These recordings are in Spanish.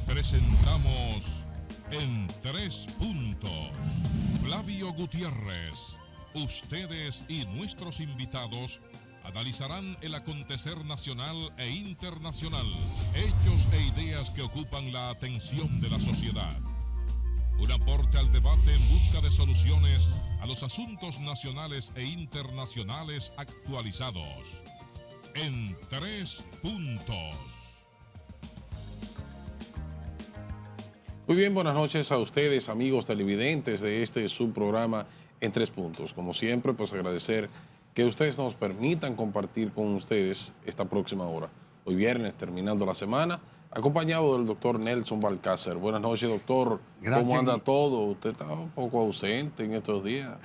Presentamos En Tres Puntos. Flavio Gutiérrez. Ustedes y nuestros invitados analizarán el acontecer nacional e internacional, hechos e ideas que ocupan la atención de la sociedad. Un aporte al debate en busca de soluciones a los asuntos nacionales e internacionales actualizados. En Tres Puntos. Muy bien, buenas noches a ustedes, amigos televidentes de este subprograma En Tres Puntos. Como siempre, pues agradecer que ustedes nos permitan compartir con ustedes esta próxima hora. Hoy viernes, terminando la semana, acompañado del doctor Nelson Balcácer. Buenas noches, doctor. Gracias. ¿Cómo anda todo? Usted está un poco ausente en estos días.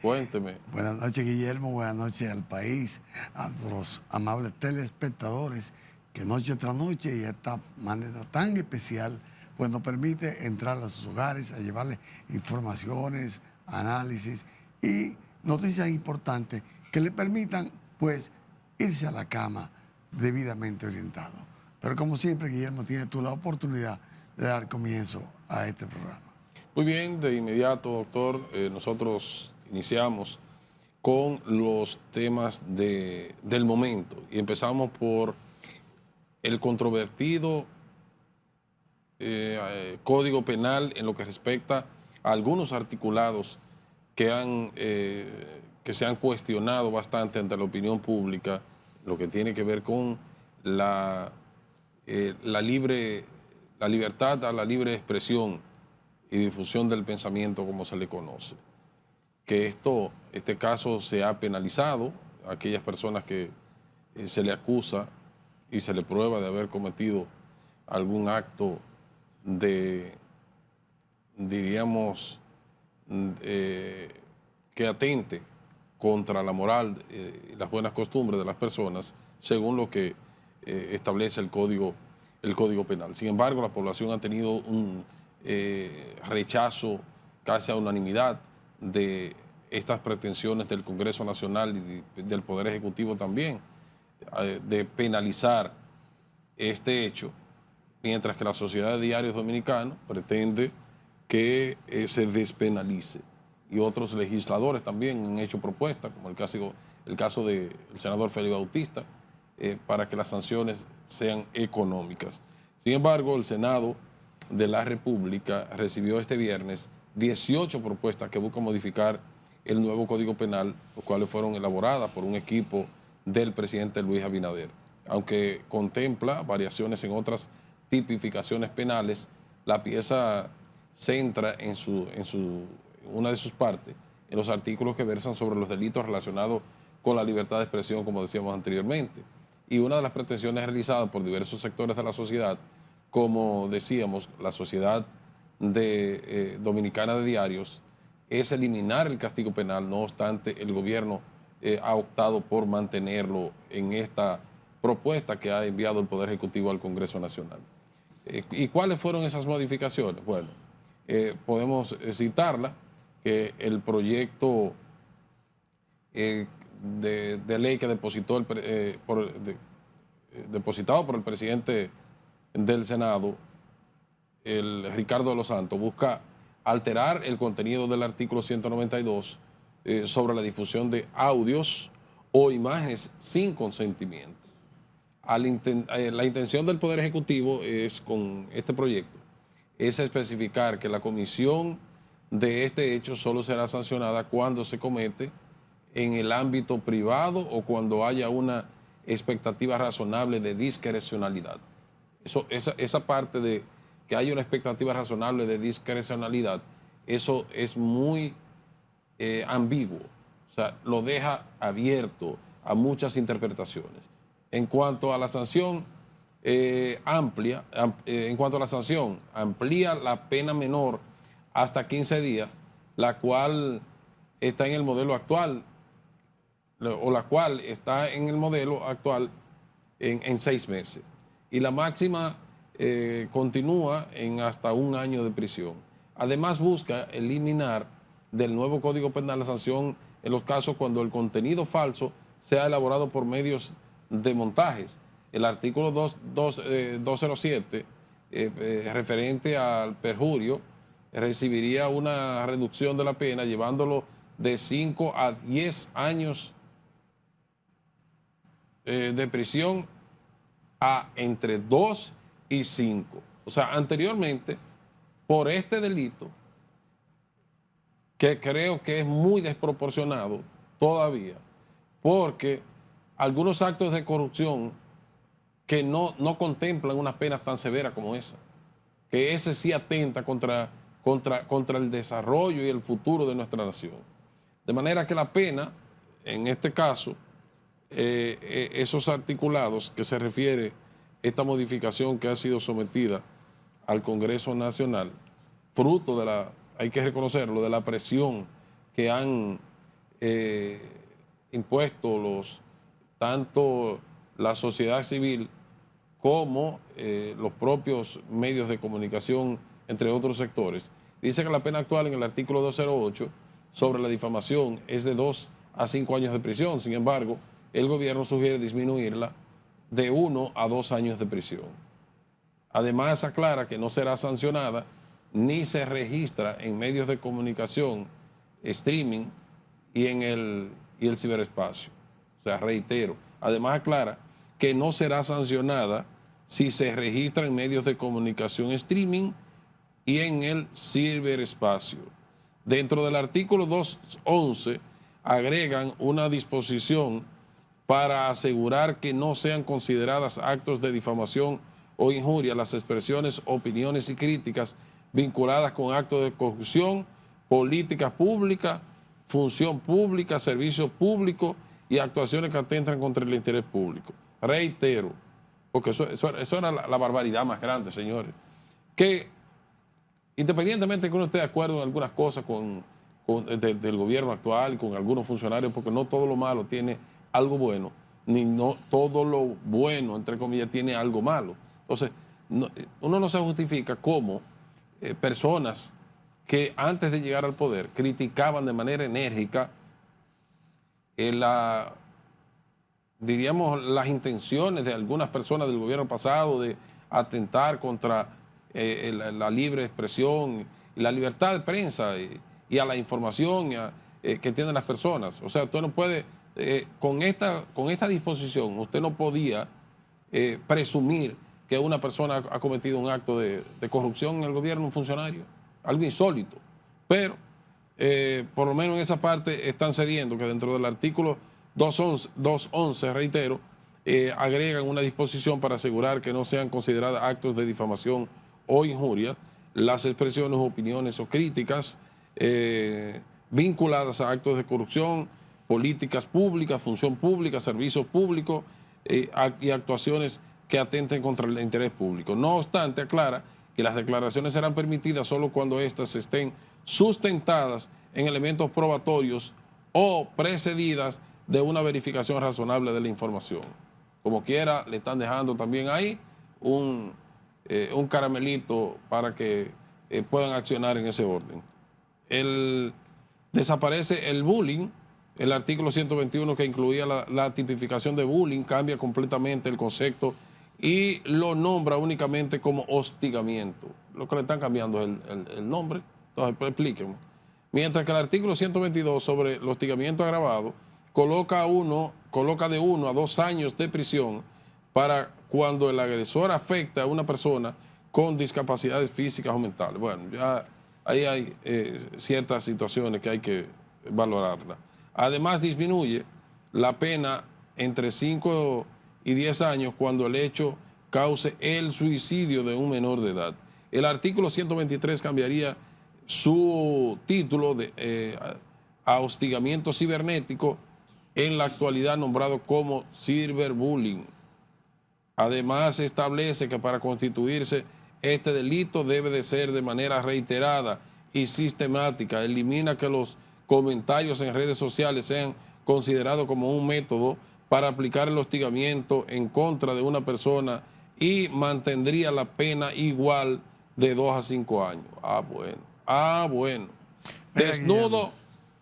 Cuénteme. Buenas noches, Guillermo. Buenas noches al país, a los amables telespectadores que noche tras noche y de esta manera tan especial pues nos permite entrar a sus hogares, a llevarles informaciones, análisis y noticias importantes que le permitan pues irse a la cama debidamente orientado. Pero como siempre, Guillermo, tienes tú la oportunidad de dar comienzo a este programa. Muy bien, de inmediato, doctor, nosotros iniciamos con los temas del momento y empezamos por el controvertido Código Penal en lo que respecta a algunos articulados que se han cuestionado bastante ante la opinión pública, lo que tiene que ver con la libertad a la libre expresión y difusión del pensamiento, como se le conoce. Que este caso se ha penalizado a aquellas personas que se le acusa y se le prueba de haber cometido algún acto diríamos, que atente contra la moral y las buenas costumbres de las personas, según lo que establece el Código Penal. Sin embargo, la población ha tenido un rechazo casi a unanimidad de estas pretensiones del Congreso Nacional y del Poder Ejecutivo también, de penalizar este hecho, mientras que la Sociedad de Diarios Dominicanos pretende que se despenalice. Y otros legisladores también han hecho propuestas, como el caso del senador Félix Bautista, para que las sanciones sean económicas. Sin embargo, el Senado de la República recibió este viernes 18 propuestas que buscan modificar el nuevo Código Penal, los cuales fueron elaboradas por un equipo del presidente Luis Abinader. Aunque contempla variaciones en otras tipificaciones penales, la pieza centra en una de sus partes en los artículos que versan sobre los delitos relacionados con la libertad de expresión, como decíamos anteriormente. Y una de las pretensiones realizadas por diversos sectores de la sociedad, como decíamos, la Sociedad Dominicana de Diarios, es eliminar el castigo penal. No obstante, el gobierno ha optado por mantenerlo en esta propuesta que ha enviado el Poder Ejecutivo al Congreso Nacional. ¿Y cuáles fueron esas modificaciones? Bueno, podemos citarla, que el proyecto de ley que depositado por el presidente del Senado, el Ricardo de los Santos, busca alterar el contenido del artículo 192 sobre la difusión de audios o imágenes sin consentimiento. La intención del Poder Ejecutivo con este proyecto es especificar que la comisión de este hecho solo será sancionada cuando se comete en el ámbito privado o cuando haya una expectativa razonable de discrecionalidad. Esa parte de que haya una expectativa razonable de discrecionalidad, eso es muy ambiguo. O sea, lo deja abierto a muchas interpretaciones. En cuanto a la sanción amplía la pena menor hasta 15 días, la cual está en el modelo actual, en 6 meses. Y la máxima continúa en hasta 1 año de prisión. Además, busca eliminar del nuevo Código Penal la sanción en los casos cuando el contenido falso sea elaborado por medios de montajes. El artículo 207 referente al perjurio, recibiría una reducción de la pena llevándolo de 5 a 10 años de prisión a entre 2 y 5. O sea, anteriormente, por este delito, que creo que es muy desproporcionado todavía, porque algunos actos de corrupción que no contemplan unas penas tan severas como esa, que ese sí atenta contra el desarrollo y el futuro de nuestra nación. De manera que la pena, en este caso, esos articulados que se refiere esta modificación que ha sido sometida al Congreso Nacional, fruto de hay que reconocerlo, de la presión que han impuesto tanto la sociedad civil como los propios medios de comunicación, entre otros sectores. Dice que la pena actual en el artículo 208 sobre la difamación es de 2 a 5 años de prisión. Sin embargo, el gobierno sugiere disminuirla de 1 a 2 años de prisión. Además, aclara que no será sancionada ni se registra en medios de comunicación, streaming y en el ciberespacio. O sea, reitero. Además, aclara que no será sancionada si se registra en medios de comunicación, streaming y en el ciberespacio. Dentro del artículo 211 agregan una disposición para asegurar que no sean consideradas actos de difamación o injuria las expresiones, opiniones y críticas vinculadas con actos de corrupción, políticas públicas, función pública, servicio público y actuaciones que atentan contra el interés público. Reitero, porque eso era la barbaridad más grande, señores, que independientemente de que uno esté de acuerdo en algunas cosas del gobierno actual y con algunos funcionarios, porque no todo lo malo tiene algo bueno, ni no todo lo bueno, entre comillas, tiene algo malo. Entonces, uno no se justifica cómo personas que antes de llegar al poder criticaban de manera enérgica diríamos, las intenciones de algunas personas del gobierno pasado de atentar contra la libre expresión y la libertad de prensa y a la información que tienen las personas. O sea, usted no puede, con esta disposición, usted no podía presumir que una persona ha cometido un acto de corrupción en el gobierno, un funcionario, algo insólito. Pero, por lo menos en esa parte están cediendo, que dentro del artículo 211, reitero, agregan una disposición para asegurar que no sean consideradas actos de difamación o injuria las expresiones, opiniones o críticas vinculadas a actos de corrupción, políticas públicas, función pública, servicios públicos y actuaciones que atenten contra el interés público. No obstante, aclara que las declaraciones serán permitidas solo cuando éstas estén sustentadas en elementos probatorios o precedidas de una verificación razonable de la información. Como quiera, le están dejando también ahí un caramelito para que puedan accionar en ese orden. Desaparece el bullying. El artículo 121, que incluía la tipificación de bullying, cambia completamente el concepto y lo nombra únicamente como hostigamiento. Lo que le están cambiando es el nombre. Entonces, pues, explíquenme. Mientras que el artículo 122 sobre el hostigamiento agravado coloca de 1 a 2 años de prisión para cuando el agresor afecta a una persona con discapacidades físicas o mentales. Bueno, ya ahí hay ciertas situaciones que hay que valorarlas. Además, disminuye la pena entre 5 y 10 años cuando el hecho cause el suicidio de un menor de edad. El artículo 123 cambiaría su título a hostigamiento cibernético, en la actualidad nombrado como ciberbullying. Además, establece que para constituirse este delito debe de ser de manera reiterada y sistemática. Elimina que los comentarios en redes sociales sean considerados como un método para aplicar el hostigamiento en contra de una persona y mantendría la pena igual de 2 a 5 años. Bueno. Desnudo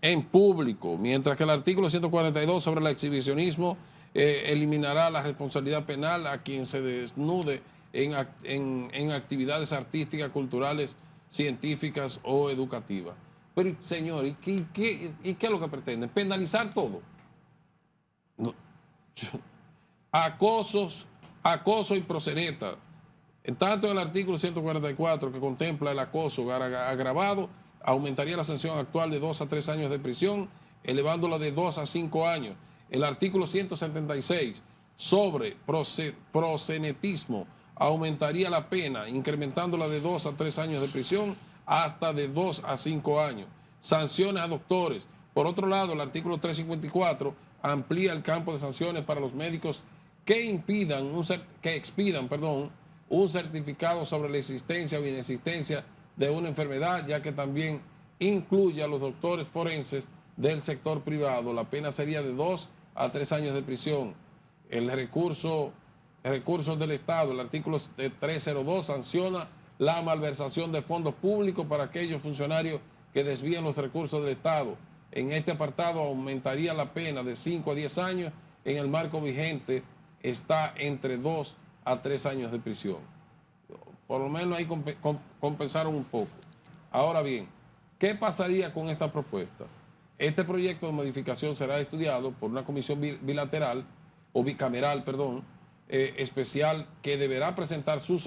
en público, mientras que el artículo 142 sobre el exhibicionismo eliminará la responsabilidad penal a quien se desnude en actividades artísticas, culturales, científicas o educativas. Pero, señor, ¿y qué es lo que pretenden? ¿Penalizar todo? No. Acoso y proxeneta. En tanto, el artículo 144, que contempla el acoso agravado, aumentaría la sanción actual de 2 a 3 años de prisión, elevándola de 2 a 5 años. El artículo 176, sobre proxenetismo, aumentaría la pena, incrementándola de 2 a 3 años de prisión hasta de 2 a 5 años. Sanciones a doctores. Por otro lado, el artículo 354 amplía el campo de sanciones para los médicos que expidan un certificado sobre la existencia o inexistencia de una enfermedad, ya que también incluye a los doctores forenses del sector privado. La pena sería de 2 a 3 años de prisión. El recurso del Estado, el artículo 302, sanciona la malversación de fondos públicos para aquellos funcionarios que desvían los recursos del Estado. En este apartado aumentaría la pena de 5 a 10 años. En el marco vigente está entre 2 a 3 años de prisión. Por lo menos ahí compensaron un poco. Ahora bien, ¿qué pasaría con esta propuesta? Este proyecto de modificación será estudiado por una comisión bilateral o bicameral, especial, que deberá presentar sus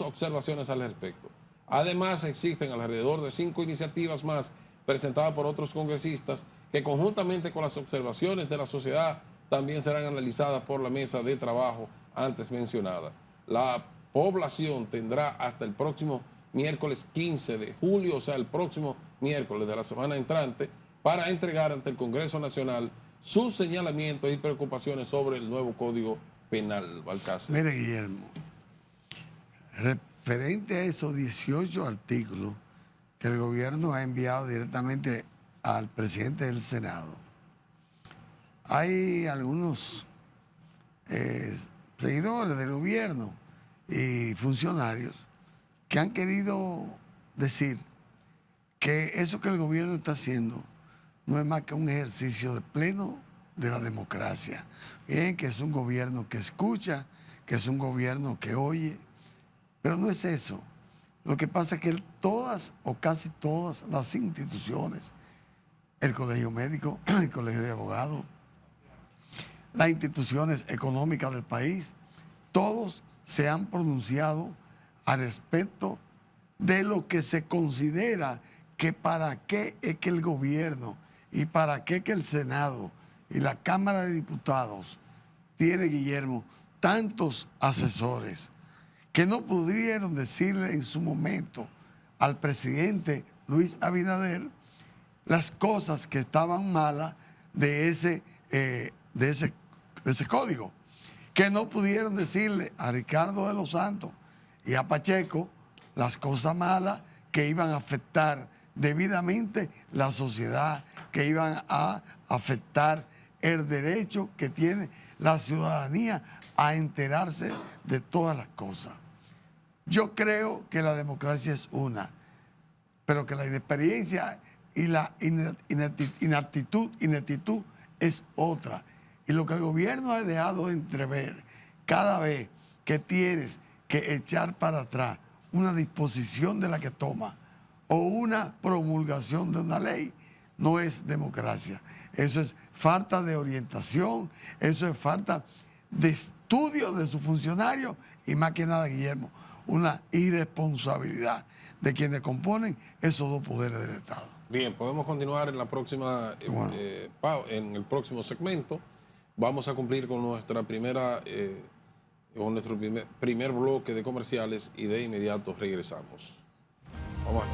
observaciones al respecto. Además, existen alrededor de 5 iniciativas más presentadas por otros congresistas que, conjuntamente con las observaciones de la sociedad, también serán analizadas por la mesa de trabajo antes mencionada. La población tendrá hasta el próximo miércoles 15 de julio, o sea, el próximo miércoles de la semana entrante, para entregar ante el Congreso Nacional sus señalamientos y preocupaciones sobre el nuevo Código Penal. Balcácer. Mire, Guillermo, referente a esos 18 artículos que el gobierno ha enviado directamente al presidente del Senado, hay algunos seguidores del gobierno y funcionarios que han querido decir que eso que el gobierno está haciendo no es más que un ejercicio de pleno de la democracia. Bien, que es un gobierno que escucha, que es un gobierno que oye, pero no es eso. Lo que pasa es que todas o casi todas las instituciones, el colegio médico, el colegio de abogados, las instituciones económicas del país, todos se han pronunciado al respecto de lo que se considera que para qué es que el gobierno y para qué que el Senado y la Cámara de Diputados tiene, Guillermo, tantos asesores que no pudieron decirle en su momento al presidente Luis Abinader las cosas que estaban malas de ese código, que no pudieron decirle a Ricardo de los Santos y a Pacheco las cosas malas que iban a afectar debidamente la sociedad, que iban a afectar el derecho que tiene la ciudadanía a enterarse de todas las cosas. Yo creo que la democracia es una, pero que la inexperiencia y la ineptitud es otra. Y lo que el gobierno ha dejado de entrever cada vez que tienes que echar para atrás una disposición de la que toma o una promulgación de una ley, no es democracia. Eso es falta de orientación, eso es falta de estudio de sus funcionarios y más que nada, Guillermo, una irresponsabilidad de quienes componen esos dos poderes del Estado. Bien, podemos continuar en la próxima, en el próximo segmento. Vamos a cumplir con nuestra con nuestro primer bloque de comerciales y de inmediato regresamos. Vamos a ver.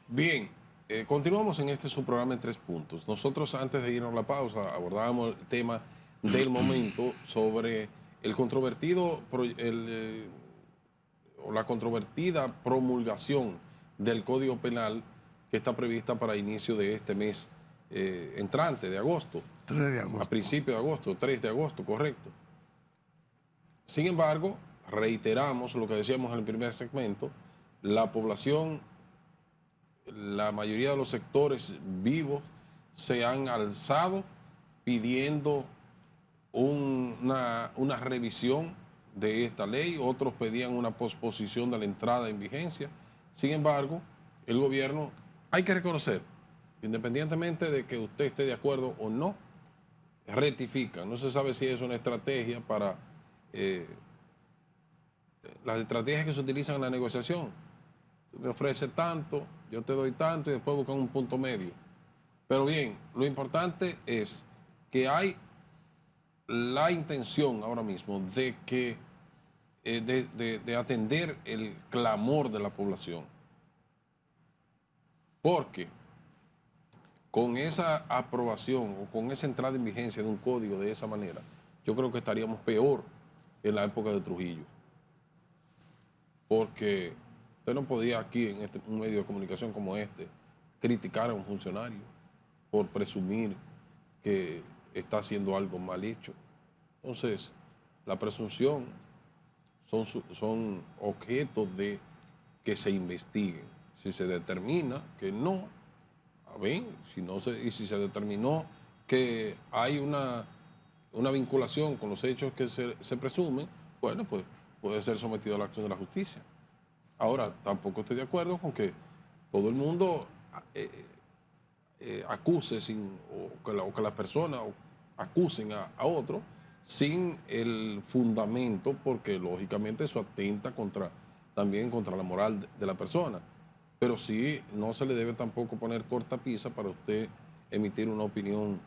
Bien, continuamos en este su programa en 3 puntos. Nosotros, antes de irnos a la pausa, abordábamos el tema del momento sobre el controvertido o la controvertida promulgación del Código Penal que está prevista para inicio de este mes entrante, de agosto. 3 de agosto. A principios de agosto, 3 de agosto, correcto. Sin embargo, reiteramos lo que decíamos en el primer segmento, la población, la mayoría de los sectores vivos se han alzado pidiendo una revisión de esta ley, otros pedían una posposición de la entrada en vigencia. Sin embargo, el gobierno, hay que reconocer, independientemente de que usted esté de acuerdo o no, rectifica. No se sabe si es una estrategia para las estrategias que se utilizan en la negociación. Tú me ofreces tanto, yo te doy tanto y después buscan un punto medio. Pero bien, lo importante es que hay la intención ahora mismo de que de atender el clamor de la población. Porque con esa aprobación o con esa entrada en vigencia de un código de esa manera, yo creo que estaríamos peor en la época de Trujillo. Porque usted no podía aquí en un medio de comunicación como este criticar a un funcionario por presumir que está haciendo algo mal hecho. Entonces, la presunción son objetos de que se investiguen. Si se determina que no, a ver, y si se determinó que hay una vinculación con los hechos que se presumen, bueno, pues puede ser sometido a la acción de la justicia. Ahora, tampoco estoy de acuerdo con que todo el mundo acuse o que las personas acusen a otro sin el fundamento, porque lógicamente eso atenta también contra la moral de la persona. Pero sí, no se le debe tampoco poner cortapisa para usted emitir una opinión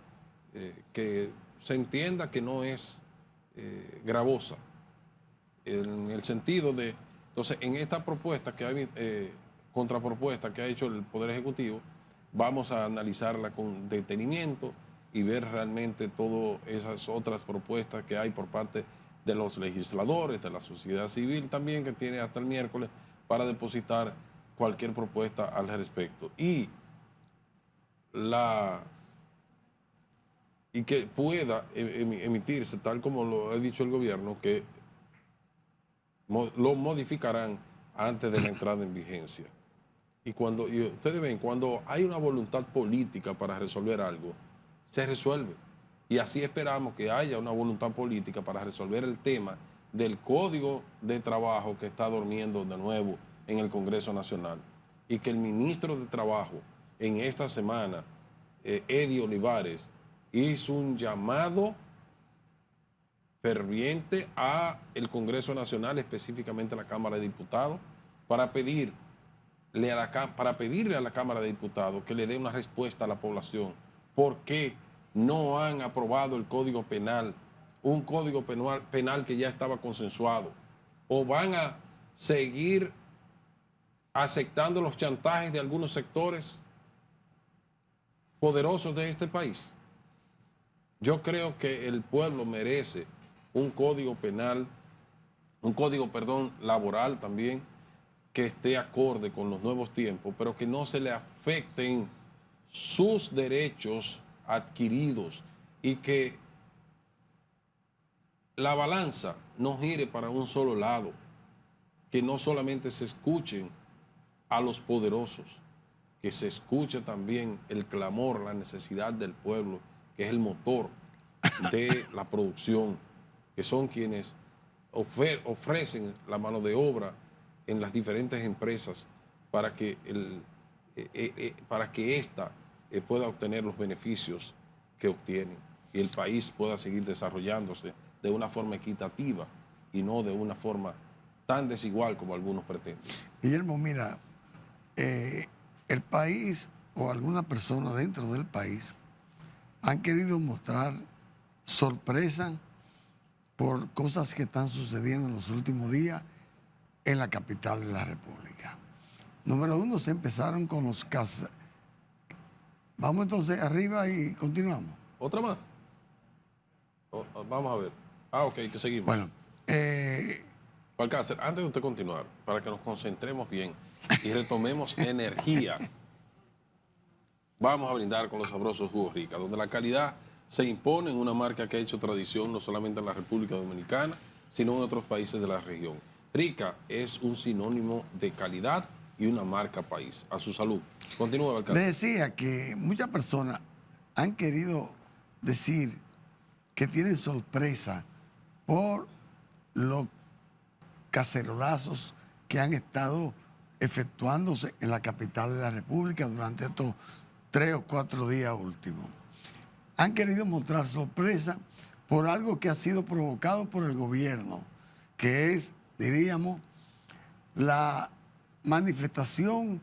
que se entienda que no es gravosa. En el sentido de, entonces, en esta propuesta que hay, contrapropuesta que ha hecho el Poder Ejecutivo, vamos a analizarla con detenimiento y ver realmente todas esas otras propuestas que hay por parte de los legisladores, de la sociedad civil también, que tiene hasta el miércoles para depositar cualquier propuesta al respecto. Y que pueda emitirse, tal como lo ha dicho el gobierno, que lo modificarán antes de la entrada en vigencia. Y ustedes ven, cuando hay una voluntad política para resolver algo, se resuelve. Y así esperamos que haya una voluntad política para resolver el tema del Código de Trabajo que está durmiendo de nuevo en el Congreso Nacional. Y que el ministro de Trabajo en esta semana, Eddie Olivares, hizo un llamado ferviente a el Congreso Nacional, específicamente a la Cámara de Diputados, para pedirle a la Cámara de Diputados que le dé una respuesta a la población. ¿Por qué no han aprobado el Código Penal, un Código Penal que ya estaba consensuado? ¿O van a seguir aceptando los chantajes de algunos sectores poderosos de este país? Yo creo que el pueblo merece un código penal, laboral también, que esté acorde con los nuevos tiempos, pero que no se le afecten sus derechos adquiridos y que la balanza no gire para un solo lado, que no solamente se escuchen a los poderosos, que se escuche también el clamor, la necesidad del pueblo, que es el motor de la producción, que son quienes ofrecen la mano de obra en las diferentes empresas para que ésta pueda obtener los beneficios que obtienen y el país pueda seguir desarrollándose de una forma equitativa y no de una forma tan desigual como algunos pretenden. Guillermo, mira, el país o alguna persona dentro del país han querido mostrar sorpresa por cosas que están sucediendo en los últimos días en la capital de la República. Número uno, se empezaron con los casas. Vamos entonces arriba y continuamos. ¿Otra más? Vamos a ver. Ok, que seguimos. Bueno, Alcácer, antes de usted continuar, para que nos concentremos bien y retomemos energía, vamos a brindar con los sabrosos jugos Rica, donde la calidad se impone en una marca que ha hecho tradición no solamente en la República Dominicana, sino en otros países de la región. Rica es un sinónimo de calidad y una marca país. A su salud. Continúa, alcalde. Le decía que muchas personas han querido decir que tienen sorpresa por los cacerolazos que han estado efectuándose en la capital de la República durante estos 3 o 4 días últimos. Han querido mostrar sorpresa por algo que ha sido provocado por el gobierno, que es, diríamos, la manifestación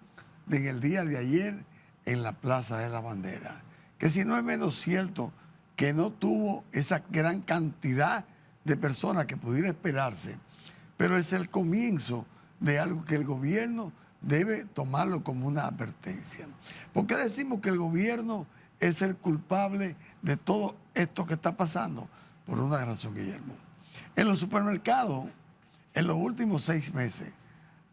en el día de ayer en la Plaza de la Bandera, que si no es menos cierto que no tuvo esa gran cantidad de personas que pudiera esperarse, pero es el comienzo de algo que el gobierno debe tomarlo como una advertencia. ¿Por qué decimos que el gobierno es el culpable de todo esto que está pasando? Por una razón, Guillermo. En los supermercados, en los últimos 6 meses,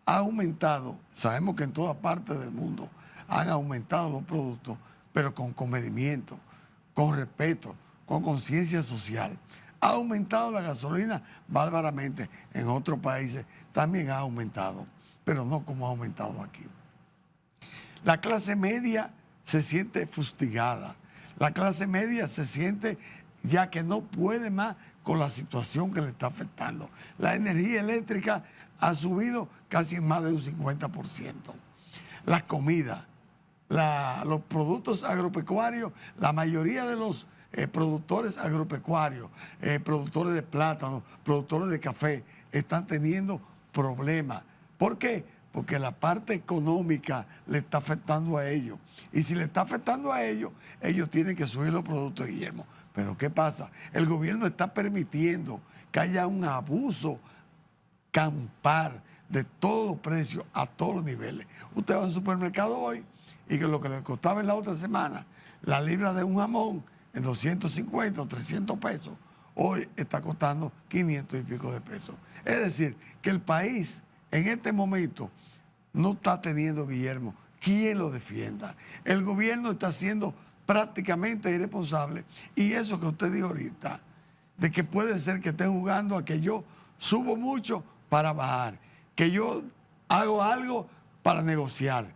ha aumentado, sabemos que en todas partes del mundo han aumentado los productos, pero con comedimiento, con respeto, con conciencia social. Ha aumentado la gasolina bárbaramente, en otros países también ha aumentado, pero no como ha aumentado aquí. La clase media se siente fustigada, la clase media se siente ya que no puede más con la situación que le está afectando. La energía eléctrica ha subido casi en más de un 50%. Las comidas, los productos agropecuarios, la mayoría de los productores agropecuarios, productores de plátano, productores de café, están teniendo problemas. ¿Por qué? Porque la parte económica le está afectando a ellos. Y si le está afectando a ellos, ellos tienen que subir los productos, Guillermo. Pero ¿qué pasa? El gobierno está permitiendo que haya un abuso campal de todos los precios a todos los niveles. Usted va al supermercado hoy y que lo que le costaba en la otra semana, la libra de un jamón en 250 o 300 pesos, hoy está costando 500 y pico de pesos. Es decir, que el país en este momento no está teniendo, Guillermo, quien lo defienda. El gobierno está siendo prácticamente irresponsable, y eso que usted dijo ahorita, de que puede ser que esté jugando a que yo subo mucho para bajar, que yo hago algo para negociar.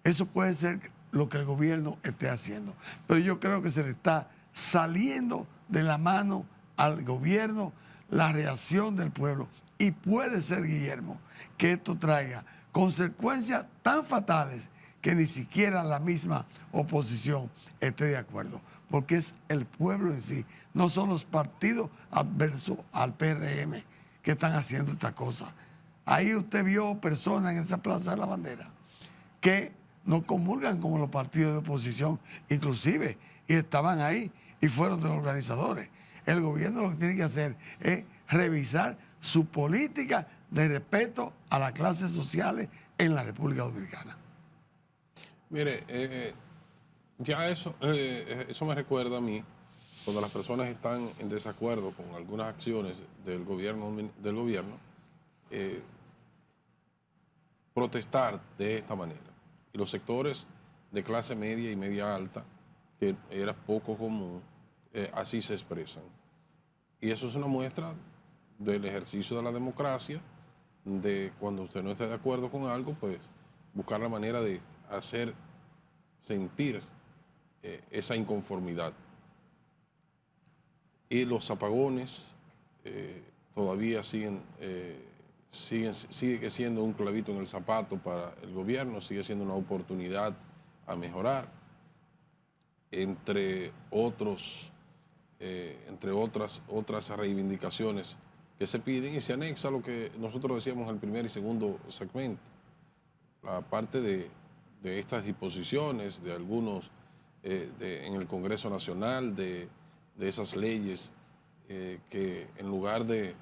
Eso puede ser lo que el gobierno esté haciendo. Pero yo creo que se le está saliendo de la mano al gobierno la reacción del pueblo. Y puede ser, Guillermo, que esto traiga consecuencias tan fatales que ni siquiera la misma oposición esté de acuerdo. Porque es el pueblo en sí, no son los partidos adversos al PRM que están haciendo esta cosa. Ahí usted vio personas en esa Plaza de la Bandera que no comulgan como los partidos de oposición, inclusive, y estaban ahí y fueron de los organizadores. El gobierno lo que tiene que hacer es revisar su política de respeto a las clases sociales en la República Dominicana. Mire, ya eso me recuerda a mí, cuando las personas están en desacuerdo con algunas acciones del gobierno, protestar de esta manera. Y los sectores de clase media y media alta, que era poco común, así se expresan. Y eso es una muestra del ejercicio de la democracia, de cuando usted no esté de acuerdo con algo, pues buscar la manera de hacer sentir esa inconformidad. Y los apagones todavía sigue siendo un clavito en el zapato para el gobierno, sigue siendo una oportunidad a mejorar, entre otras reivindicaciones que se piden, y se anexa lo que nosotros decíamos en el primer y segundo segmento, la parte de estas disposiciones de algunos en el Congreso Nacional, de esas leyes que en lugar de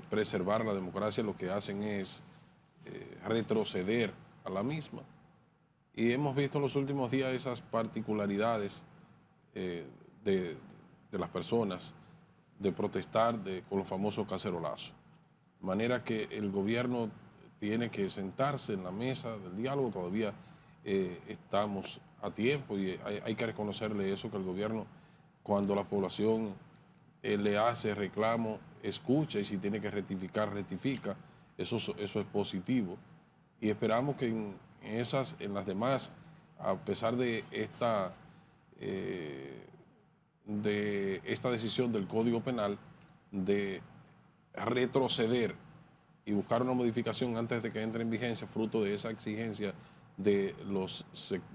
preservar la democracia lo que hacen es retroceder a la misma. Y hemos visto en los últimos días esas particularidades de las personas de protestar con los famosos cacerolazos. De manera que el gobierno tiene que sentarse en la mesa del diálogo. Todavía estamos a tiempo y hay que reconocerle eso, que el gobierno, cuando la población le hace reclamo, escucha y si tiene que rectificar, rectifica. Eso es positivo. Y esperamos que en las demás, a pesar de esta decisión del Código Penal de retroceder y buscar una modificación antes de que entre en vigencia, fruto de esa exigencia de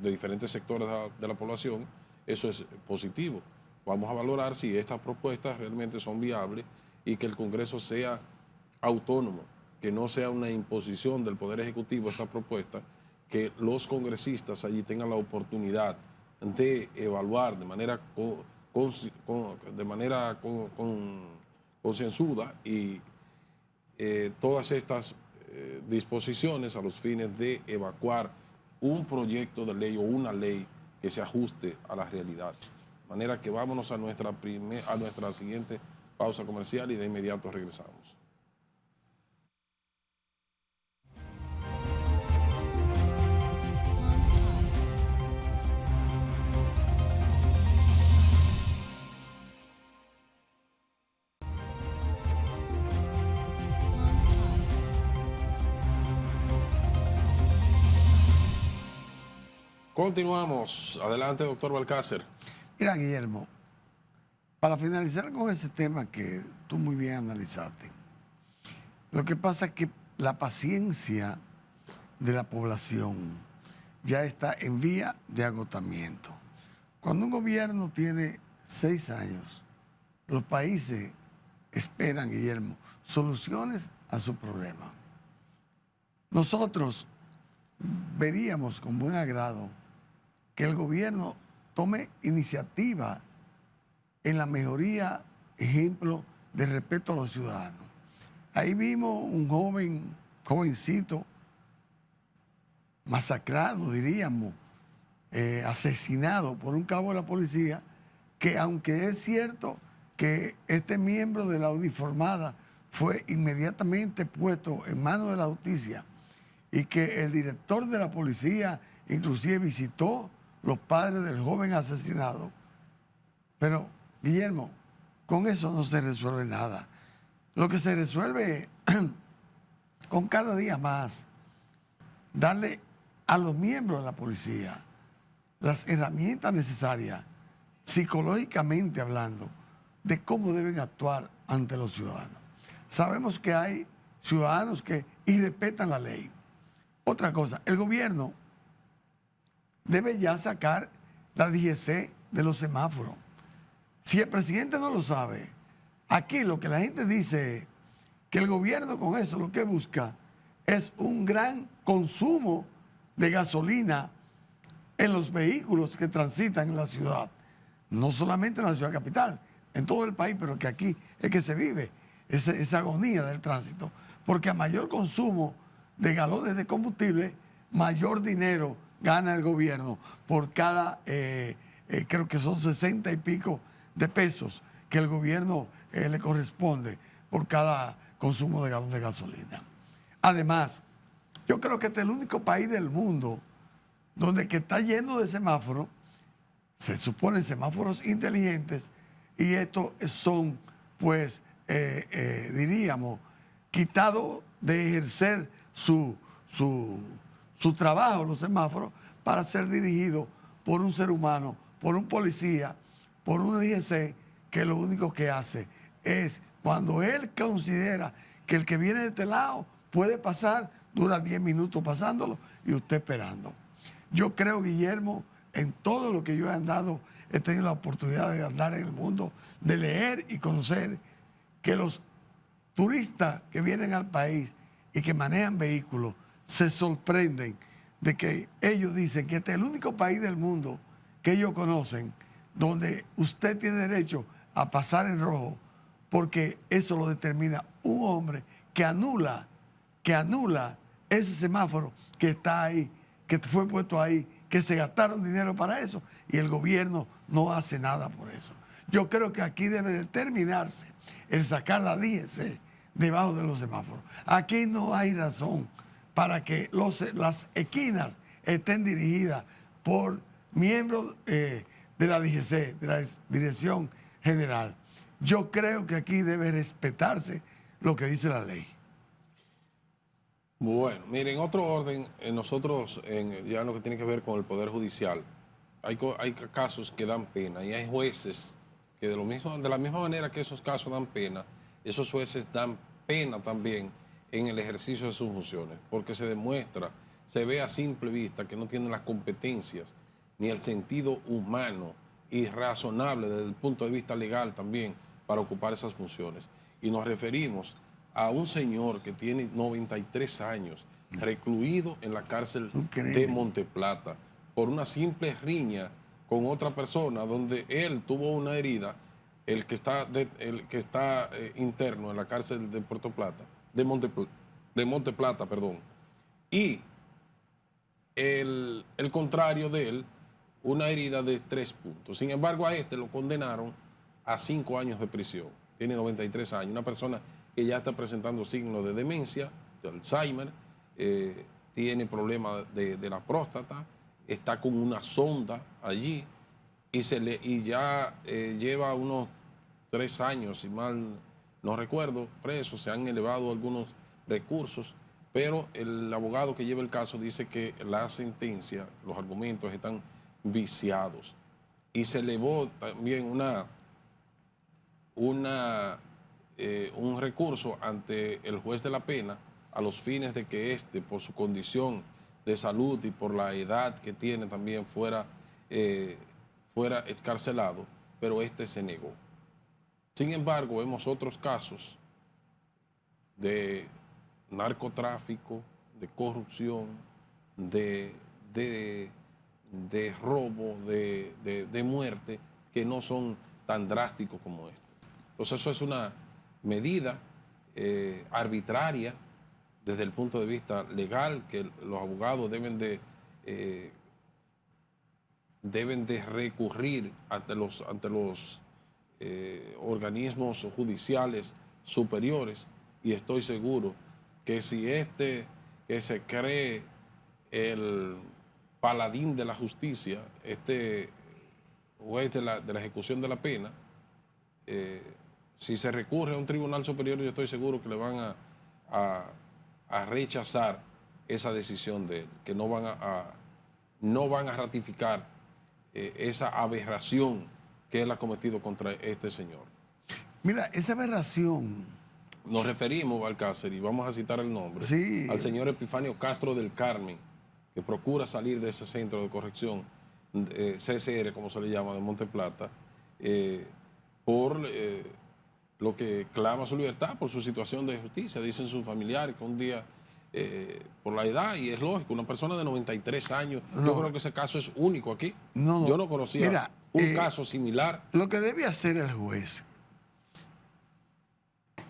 diferentes sectores de la población, eso es positivo. Vamos a valorar si estas propuestas realmente son viables y que el Congreso sea autónomo, que no sea una imposición del Poder Ejecutivo esta propuesta, que los congresistas allí tengan la oportunidad de evaluar de manera concienzuda y todas estas disposiciones a los fines de evacuar un proyecto de ley o una ley que se ajuste a la realidad. De manera que vámonos a nuestra siguiente pausa comercial y de inmediato regresamos. Continuamos. Adelante, doctor Balcácer. Mira, Guillermo, para finalizar con ese tema que tú muy bien analizaste, lo que pasa es que la paciencia de la población ya está en vía de agotamiento. Cuando un gobierno tiene 6 años, los países esperan, Guillermo, soluciones a su problema. Nosotros veríamos con buen agrado que el gobierno tome iniciativa en la mejoría, ejemplo, de respeto a los ciudadanos. Ahí vimos un jovencito, masacrado, diríamos, asesinado por un cabo de la policía, que aunque es cierto que este miembro de la uniformada fue inmediatamente puesto en manos de la justicia y que el director de la policía inclusive visitó los padres del joven asesinado. Pero, Guillermo, con eso no se resuelve nada. Lo que se resuelve con cada día más, darle a los miembros de la policía las herramientas necesarias, psicológicamente hablando, de cómo deben actuar ante los ciudadanos. Sabemos que hay ciudadanos que irrespetan la ley. Otra cosa, el gobierno debe ya sacar la DGC de los semáforos. Si el presidente no lo sabe, aquí lo que la gente dice es que el gobierno con eso lo que busca es un gran consumo de gasolina en los vehículos que transitan en la ciudad. No solamente en la ciudad capital, en todo el país, pero que aquí es que se vive esa agonía del tránsito. Porque a mayor consumo de galones de combustible, mayor dinero gana el gobierno por cada, creo que son 60 y pico de pesos que el gobierno le corresponde por cada consumo de galón de gasolina. Además, yo creo que este es el único país del mundo donde que está lleno de semáforos, se suponen semáforos inteligentes, y estos son, pues, diríamos, quitados de ejercer su trabajo, los semáforos, para ser dirigidos por un ser humano, por un policía, por un DGC, que lo único que hace es, cuando él considera que el que viene de este lado puede pasar, dura 10 minutos pasándolo y usted esperando. Yo creo, Guillermo, en todo lo que yo he andado, he tenido la oportunidad de andar en el mundo, de leer y conocer, que los turistas que vienen al país y que manejan vehículos se sorprenden de que ellos dicen que este es el único país del mundo que ellos conocen donde usted tiene derecho a pasar en rojo, porque eso lo determina un hombre que anula ese semáforo que está ahí, que fue puesto ahí, que se gastaron dinero para eso y el gobierno no hace nada por eso. Yo creo que aquí debe determinarse el sacar la DGC debajo de los semáforos. Aquí no hay razón para que las esquinas estén dirigidas por miembros de la DGC, de la Dirección General. Yo creo que aquí debe respetarse lo que dice la ley. Bueno, miren, en otro orden, nosotros, ya en lo que tiene que ver con el Poder Judicial, hay casos que dan pena y hay jueces que de la misma manera que esos casos dan pena, esos jueces dan pena también en el ejercicio de sus funciones, porque se demuestra, se ve a simple vista que no tienen las competencias ni el sentido humano y razonable desde el punto de vista legal también para ocupar esas funciones. Y nos referimos a un señor que tiene 93 años, recluido en la cárcel de Monteplata, por una simple riña con otra persona, donde él tuvo una herida, el que está interno en la cárcel de Puerto Plata, de Monteplata, perdón, y el contrario de él, una herida de 3 puntos. Sin embargo, a este lo condenaron a 5 años de prisión. Tiene 93 años, una persona que ya está presentando signos de demencia, de Alzheimer, tiene problemas de la próstata, está con una sonda allí y ya lleva unos 3 años, si mal no recuerdo, preso. Se han elevado algunos recursos, pero el abogado que lleva el caso dice que la sentencia, los argumentos están viciados. Y se elevó también un recurso ante el juez de la pena a los fines de que éste, por su condición de salud y por la edad que tiene, también fuera excarcelado, pero este se negó. Sin embargo, vemos otros casos de narcotráfico, de corrupción, de robo, de muerte, que no son tan drásticos como este. Entonces eso es una medida arbitraria desde el punto de vista legal, que los abogados deben de recurrir ante los organismos judiciales superiores, y estoy seguro que si que se cree el paladín de la justicia, este juez de la ejecución de la pena, si se recurre a un tribunal superior, yo estoy seguro que le van a rechazar esa decisión de él, que no van a ratificar esa aberración que él ha cometido contra este señor. Mira, esa aberración... Nos referimos, Balcácer, y vamos a citar el nombre, sí, al señor Epifanio Castro del Carmen, que procura salir de ese centro de corrección, CCR, como se le llama, de Monteplata, por lo que clama su libertad, por su situación de justicia. Dicen sus familiares que un día, por la edad, y es lógico, una persona de 93 años, yo creo que ese caso es único aquí. Yo no conocía un caso similar. Lo que debe hacer el juez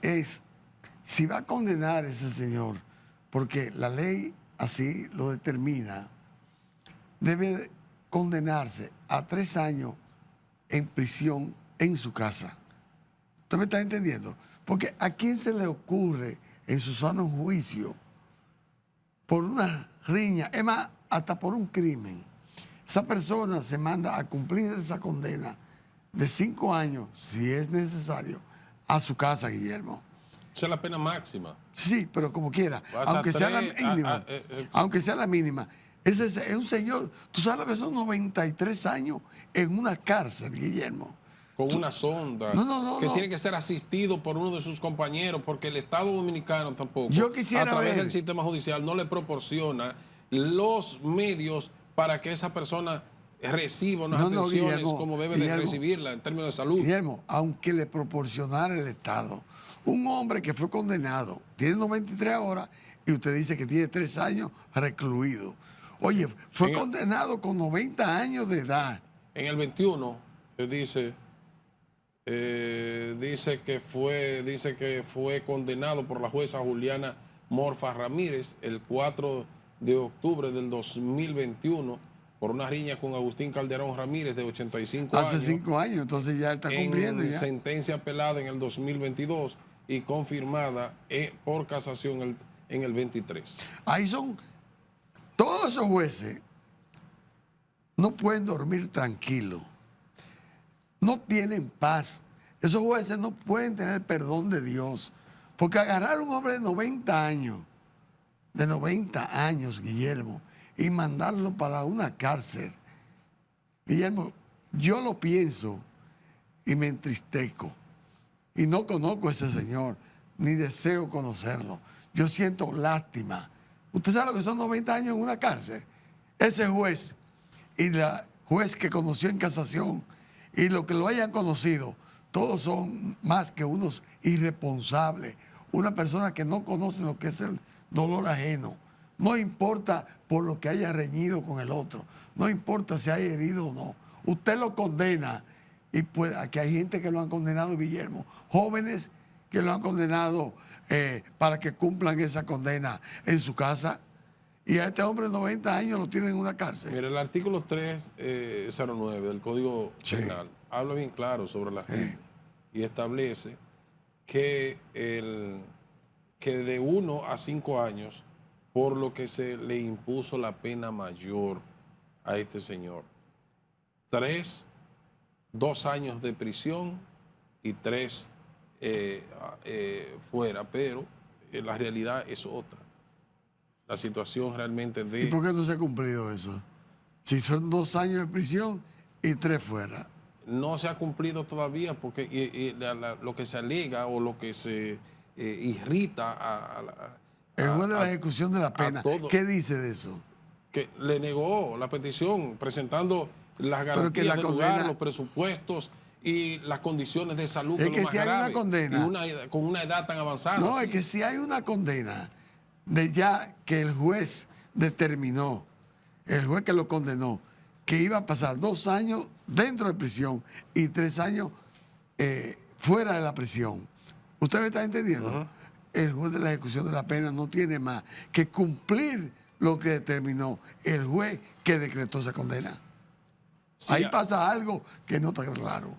es, si va a condenar a ese señor, porque la ley así lo determina, debe condenarse a 3 años en prisión en su casa. ¿Usted me está entendiendo? Porque ¿a quién se le ocurre en su sano juicio, por una riña, es más, hasta por un crimen, esa persona se manda a cumplir esa condena de 5 años, si es necesario, a su casa, Guillermo? Esa es la pena máxima. Sí, pero como quiera, aunque sea la mínima, aunque sea la mínima. Ese es un señor, tú sabes lo que son 93 años en una cárcel, Guillermo. Con una sonda, que tiene que ser asistido por uno de sus compañeros, porque el Estado Dominicano tampoco, a través del sistema judicial, no le proporciona los medios para que esa persona reciba unas atenciones, Guillermo, como debe de recibirla en términos de salud. Guillermo, aunque le proporcionara el Estado, un hombre que fue condenado, tiene 93 horas, y usted dice que tiene 3 años recluido. Oye, fue condenado con 90 años de edad. En el 21, dice que fue condenado por la jueza Juliana Morfa Ramírez el 4 de octubre del 2021 por una riña con Agustín Calderón Ramírez, de 85 años. Hace 5 años, entonces ya está cumpliendo. En sentencia apelada en el 2022 y confirmada por casación en el 23. Ahí son todos esos jueces, no pueden dormir tranquilos, no tienen paz, Esos jueces no pueden tener perdón de Dios. Porque agarrar a un hombre de 90 años, Guillermo, y mandarlo para una cárcel. Guillermo, yo lo pienso y me entristezco. Y no conozco a ese señor, ni deseo conocerlo. Yo siento lástima. ¿Usted sabe lo que son 90 años en una cárcel? Ese juez y la juez que conoció en casación y lo que lo hayan conocido, todos son más que unos irresponsables. Una persona que no conoce lo que es el dolor ajeno. No importa por lo que haya reñido con el otro. No importa si haya herido o no. Usted lo condena. Y pues aquí hay gente que lo han condenado, Guillermo. Jóvenes que lo han condenado para que cumplan esa condena en su casa. Y a este hombre de 90 años lo tienen en una cárcel. Mira, el artículo 309 del Código Penal habla bien claro sobre la gente y establece que, que de 1 a 5 años, por lo que se le impuso la pena mayor a este señor. 2 años de prisión y 3 fuera, pero la realidad es otra. La situación realmente de... ¿Y por qué no se ha cumplido eso? Si son 2 años de prisión y 3 fuera. No se ha cumplido todavía porque lo que se alega o lo que se irrita el juez de la ejecución de la pena, ¿qué dice de eso? Que le negó la petición presentando las garantías del lugar, los presupuestos y las condiciones de salud. Es que lo más si hay grave, una condena... con una edad tan avanzada. No, sí. Es que si hay una condena de ya que el juez determinó, el juez que lo condenó, que iba a pasar 2 años dentro de prisión y 3 años fuera de la prisión. ¿Usted me está entendiendo? El juez de la ejecución de la pena no tiene más que cumplir lo que determinó el juez que decretó esa condena. Sí, ahí pasa algo que no está claro.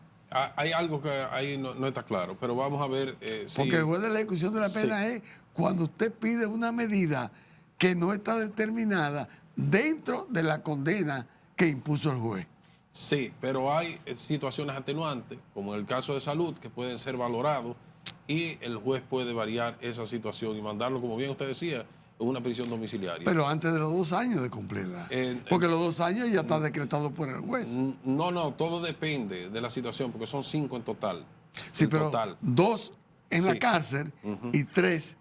Hay algo que ahí no está claro, pero vamos a ver porque el juez de la ejecución de la pena es cuando usted pide una medida que no está determinada dentro de la condena que impuso el juez. Sí, pero hay situaciones atenuantes, como en el caso de salud, que pueden ser valorados y el juez puede variar esa situación y mandarlo, como bien usted decía, en una prisión domiciliaria. Pero antes de los 2 años de cumplirla. Porque los 2 años ya está decretado por el juez. No, todo depende de la situación, porque son 5 en total. Sí, pero 2 en la cárcel y 3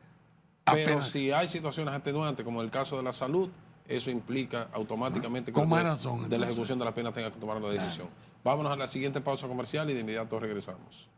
apenas. Pero si hay situaciones atenuantes, como el caso de la salud, eso implica automáticamente que con más razón, de la ejecución de la pena tenga que tomar una decisión. Vámonos a la siguiente pausa comercial y de inmediato regresamos.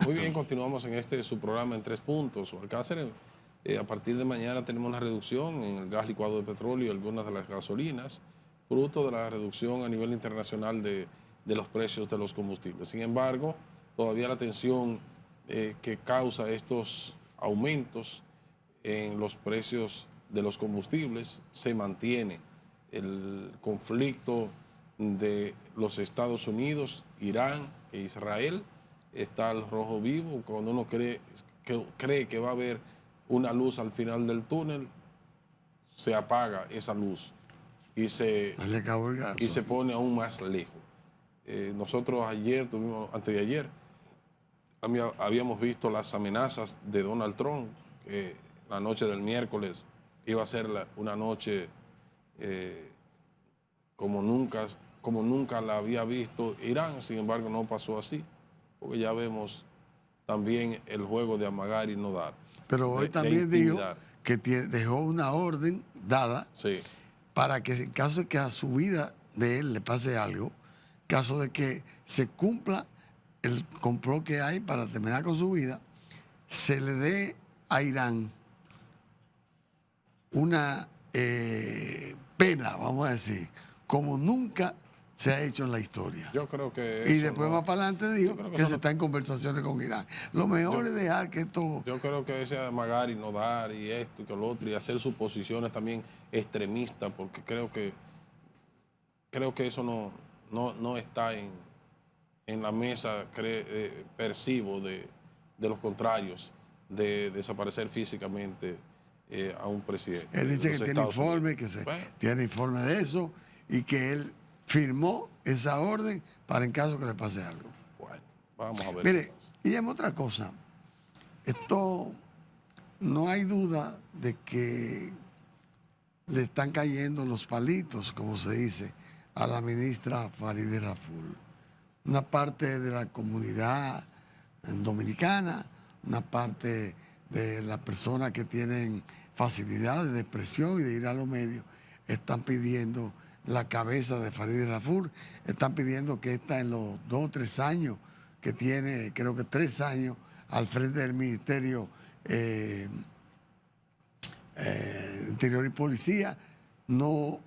Muy bien, continuamos en su programa en 3 puntos. Alcácer, a partir de mañana tenemos una reducción en el gas licuado de petróleo y algunas de las gasolinas, fruto de la reducción a nivel internacional de los precios de los combustibles. Sin embargo, todavía la tensión que causa estos aumentos en los precios de los combustibles se mantiene. El conflicto de los Estados Unidos, Irán e Israel está al rojo vivo. Cuando uno cree que va a haber una luz al final del túnel, se apaga esa luz y se pone aún más lejos. Nosotros antes de ayer, habíamos visto las amenazas de Donald Trump, que la noche del miércoles iba a ser una noche como nunca la había visto Irán. Sin embargo, no pasó así, porque ya vemos también el juego de amagar y no dar. Pero hoy también dijo que dejó una orden dada para que en caso de que a su vida de él le pase algo, en caso de que se cumpla el complot que hay para terminar con su vida, se le dé a Irán una pena, vamos a decir, como nunca se ha hecho en la historia. Yo creo que... Y después más para adelante dijo que se está en conversaciones con Irán. Lo mejor es dejar que esto... Yo creo que ese amagar y no dar y esto y que lo otro y hacer suposiciones también extremistas, porque creo que creo que eso no está en la mesa, percibo, de los contrarios de desaparecer físicamente a un presidente. Él dice que tiene informe, tiene informe de eso y que él firmó esa orden para en caso que le pase algo. Bueno, vamos a ver. Mire, y en otra cosa, esto no hay duda de que le están cayendo los palitos, como se dice, a la ministra Farideh Raful. Una parte de la comunidad dominicana, una parte de las personas que tienen facilidades de expresión y de ir a los medios, están pidiendo la cabeza de Farideh Raful, están pidiendo que esta en los 2 o 3 años que tiene, creo que 3 años, al frente del Ministerio Interior y Policía, no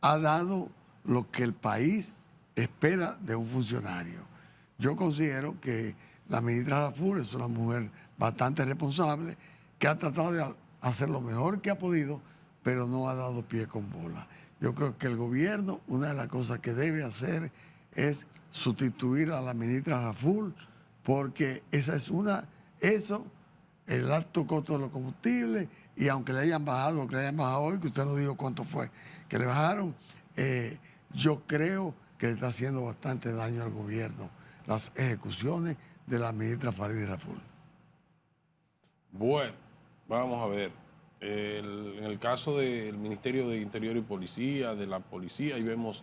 ha dado lo que el país espera de un funcionario. Yo considero que la ministra Raful es una mujer bastante responsable, que ha tratado de hacer lo mejor que ha podido, pero no ha dado pie con bola. Yo creo que el gobierno, una de las cosas que debe hacer es sustituir a la ministra Raful, porque el alto costo de los combustibles, y aunque le hayan bajado, hoy, que usted no dijo cuánto fue que le bajaron, yo creo que le está haciendo bastante daño al gobierno las ejecuciones de la ministra Farideh Raful. Bueno, vamos a ver. En el caso del Ministerio de Interior y Policía, de la policía, y vemos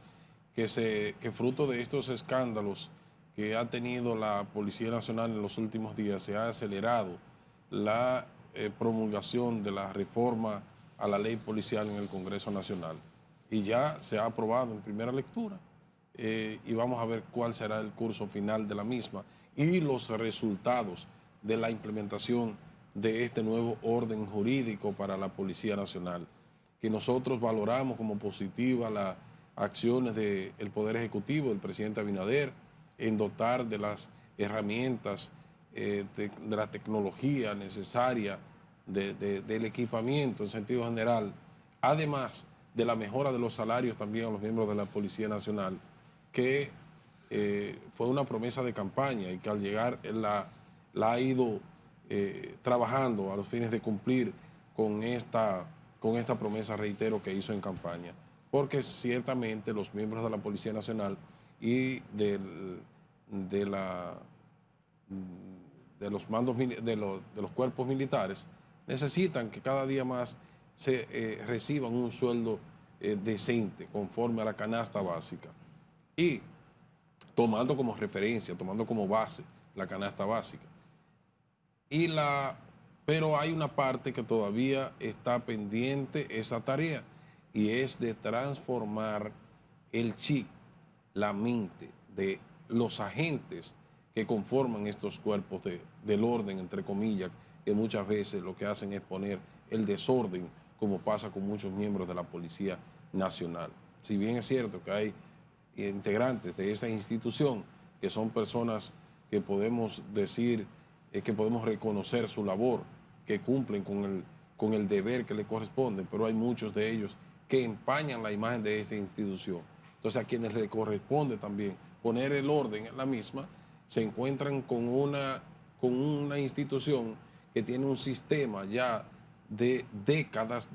que fruto de estos escándalos que ha tenido la Policía Nacional en los últimos días, se ha acelerado la promulgación de la reforma a la ley policial en el Congreso Nacional. Y ya se ha aprobado en primera lectura. Y vamos a ver cuál será el curso final de la misma y los resultados de la implementación de este nuevo orden jurídico para la Policía Nacional, que nosotros valoramos como positiva las acciones del Poder Ejecutivo, del presidente Abinader, en dotar de las herramientas, de la tecnología necesaria, del equipamiento en sentido general, además de la mejora de los salarios también a los miembros de la Policía Nacional, que fue una promesa de campaña y que al llegar la ha ido trabajando a los fines de cumplir con esta promesa, reitero, que hizo en campaña. Porque ciertamente los miembros de la Policía Nacional y de los mandos de los cuerpos militares necesitan que cada día más se reciban un sueldo decente conforme a la canasta básica. Y tomando como referencia, tomando como base la canasta básica. Pero hay una parte que todavía está pendiente esa tarea, y es de transformar el chip, la mente de los agentes que conforman estos cuerpos del orden, entre comillas, que muchas veces lo que hacen es poner el desorden, como pasa con muchos miembros de la Policía Nacional. Si bien es cierto que hay integrantes de esta institución que son personas que podemos decir, que podemos reconocer su labor, que cumplen con el deber que le corresponde, pero hay muchos de ellos que empañan la imagen de esta institución. Entonces, a quienes le corresponde también poner el orden en la misma, se encuentran con una institución que tiene un sistema ya de décadas,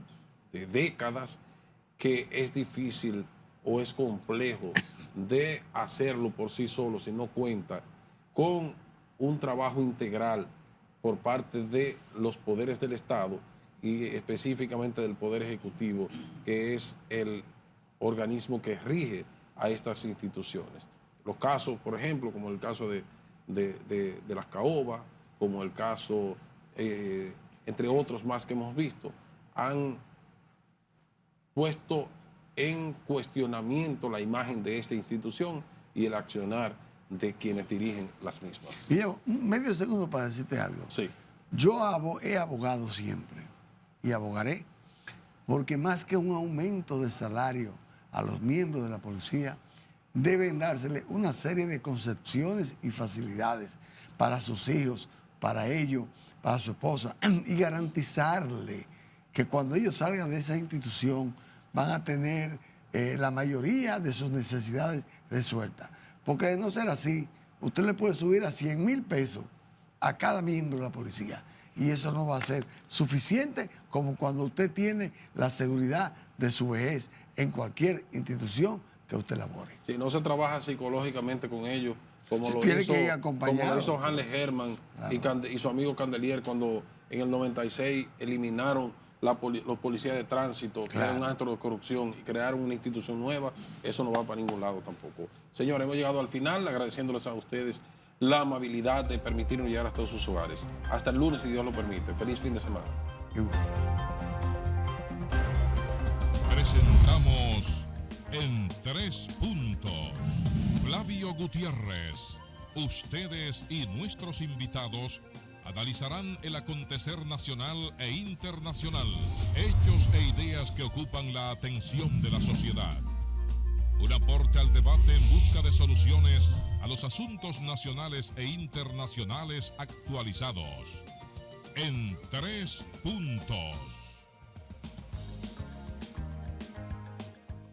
que es difícil o es complejo de hacerlo por sí solo si no cuenta con un trabajo integral por parte de los poderes del Estado y específicamente del Poder Ejecutivo, que es el organismo que rige a estas instituciones. Los casos, por ejemplo, como el caso de las caobas, como el caso, entre otros más que hemos visto, han puesto en cuestionamiento la imagen de esta institución y el accionar de quienes dirigen las mismas. Diego, medio segundo para decirte algo. Sí. Yo he abogado siempre y abogaré porque más que un aumento de salario a los miembros de la policía, deben dársele una serie de concepciones y facilidades para sus hijos, para ellos, para su esposa, y garantizarle que cuando ellos salgan de esa institución van a tener la mayoría de sus necesidades resueltas. Porque de no ser así, usted le puede subir a 100,000 pesos a cada miembro de la policía. Y eso no va a ser suficiente como cuando usted tiene la seguridad de su vejez en cualquier institución que usted labore. Si no se trabaja psicológicamente con ellos, como lo Tiene hizo, que ir acompañado. como lo hizo Hanley Herman Claro. y su amigo Candelier cuando en el 96 eliminaron los policías de tránsito, que Claro. eran un acto de corrupción, y crearon una institución nueva. Eso no va para ningún lado tampoco. Señores, hemos llegado al final, agradeciéndoles a ustedes la amabilidad de permitirnos llegar hasta sus hogares. Hasta el lunes, si Dios lo permite. Feliz fin de semana. Y bueno. Presentamos en 3 puntos. Flavio Gutiérrez. Ustedes y nuestros invitados analizarán el acontecer nacional e internacional, hechos e ideas que ocupan la atención de la sociedad. Un aporte al debate en busca de soluciones a los asuntos nacionales e internacionales actualizados. En 3 puntos.